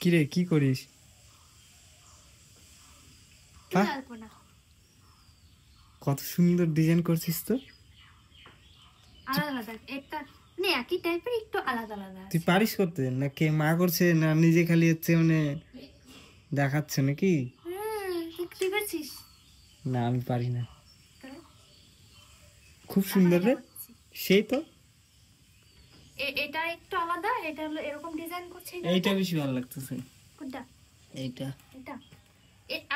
কি রে, কি করিস? কত সুন্দর ডিজাইন করছিস তো। আলাদা আলাদা, একটা মানে একই টাইপের, একটু আলাদা আলাদা। তুই পারিস করতে না? কে মা করছে না নিজে খালি হচ্ছে মানে দেখাচ্ছে নাকি? তুই করছিস? না আমি পারি না। খুব সুন্দর রে, সেই তো। এটা একটু আলাদা, এটা হলো এরকম ডিজাইন করছে। এইটা বেশি ভালো লাগতেছে। কোনটা? এইটা। এটা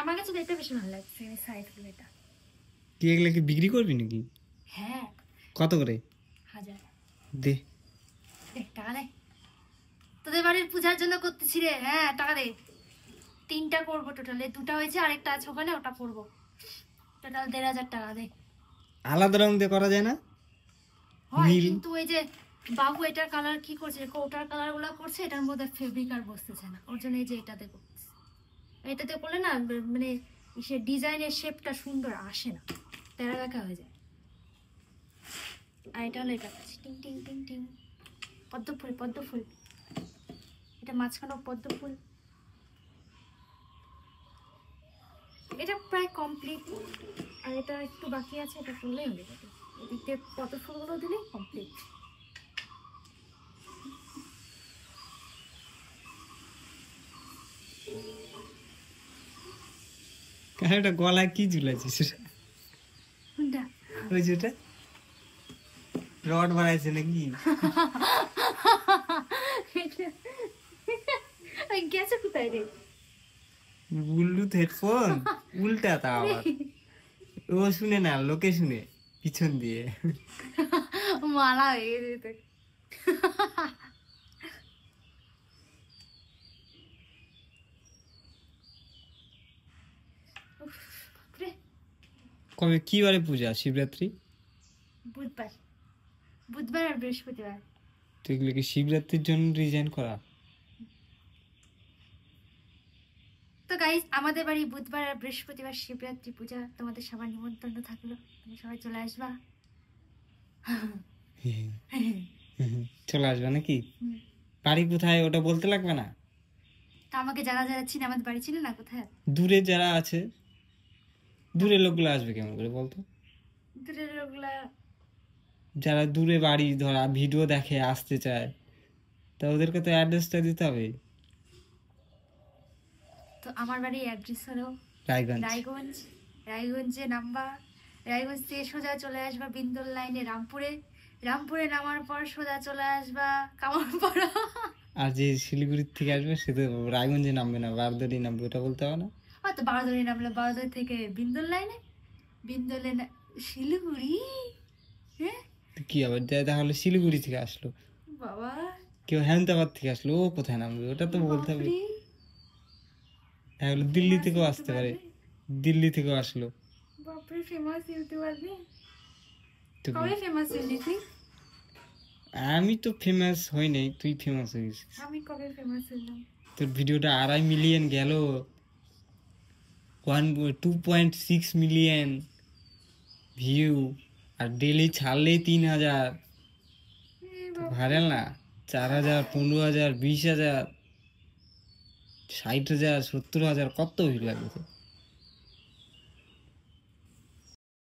আমার কাছে এটা বেশি ভালো লাগছে, এই সাইডগুলো। এটা তুই এগুলা কি বিক্রি করবি নাকি? হ্যাঁ। কত করে? 1000। দে টাকা দে, তোদের বাড়ির পূজার জন্য করতেছি রে। হ্যাঁ টাকা দে। 3টা করবো টোটালে, 2টা হয়েছে, আরেকটা আছে ওখানে, ওটা করবো। টোটাল 1500 টাকা দে। আলাদা রং দিয়ে করা যায় না? হয়, কিন্তু ওই যে বাবু এটার কালার কি করছে, ওটার কালার গুলা করছে, এটার মধ্যে ফেব্রিক আর বসতেছে না, ওর জন্য এই যে এটাতে করতেছে। এটাতে করলে না মানে সে ডিজাইনের শেপটা সুন্দর আসে না, তেরা দেখা হয়ে যায়। আর এটা হলো এটা টিং টিং টিং টিং, পদ্ম ফুল, পদ্ম ফুল। এটা মাঝখানে পদ্ম ফুল। এটা প্রায় কমপ্লিট, আর এটা একটু বাকি আছে, এটা করলেই হয়ে যাবে। এদিকে পদ্ম ফুলগুলো দিলেই কমপ্লিট। এটা গলায় কি ঝুলাইছিস? কোনটা? ওই যেটা রড বানাইছে নাকি? গেছে কোথায় রে? ব্লুটুথ হেডফোন উল্টা, তা আবার ও শুনে না, লোকে শুনে পিছন দিয়ে। মালা হয়ে যেতে। কবে কি বারে পূজা? শিবরাত্রি? বুধবার। বুধবার আর বৃহস্পতিবার। তো এগুলো কি শিবরাত্রির জন্য ডিজাইন করা? তো গাইস, আমাদের বাড়ি বুধবার আর বৃহস্পতিবার শিবরাত্রি পূজা, তোমাদের সবার নিমন্ত্রণ থাকলো, তুমি সবাই চলে আসবা। চলে আসবে নাকি? বাড়ি কোথায় ওটা বলতে লাগবে না? তা আমাকে যারা যারা চিনে, আমাদের বাড়ি চিনে না কোথায়? দূরে যারা আছে, দূরের লোকগুলো আসবে কেমন করে বলতো? দূরের লোকগুলা যারা দূরে বাড়ি, ধরা ভিডিও দেখে আসতে চায়, তা ওদেরকে তো অ্যাড্রেসটা দিতে হবে। তো আমার বাড়ির অ্যাড্রেস হলো রায়গঞ্জ। রায়গঞ্জ। রায়গঞ্জে নামবা, রায়গঞ্জ থেকে সোজা চলে আসবা বিন্দুল লাইনে রামপুরে। রামপুরে নামার পর সোজা চলে আসবা কামারপাড়া। আর যে শিলিগুড়ির থেকে আসবে সে তো রায়গঞ্জে নামবে না, বারদড়ি নামবে, ওটা বলতে হবে না? হয়তো বারোদরি নামলে বারোদরি থেকে বিন্দুল লাইনে, বিন্দুল লাইনে শিলিগুড়ি। হ্যাঁ কি আবার তাহলে শিলিগুড়ি থেকে আসলো, বাবা কেউ হেমদাবাদ থেকে আসলো, ও কোথায় নামবে ওটা তো বলতে হবে। তাহলে দিল্লি থেকেও আসতে পারে, দিল্লি থেকেও আসলো। বাপরে, ফেমাস ইউটিউবার রে। কবে ফেমাস হইলি তুই? আমি তো ফেমাস হই নাই, তুই ফেমাস হয়ে গেছিস। আমি কবে ফেমাস হইলাম? তোর ভিডিওটা 2.5 মিলিয়ন গেল, 2.6 মিলিয়ন ভিউ, আর ডেলি ছাড়লেই 3000। ভাইরাল না? 4000, 15000, 20000, 60000, 70000, কত ভিউ লাগবে?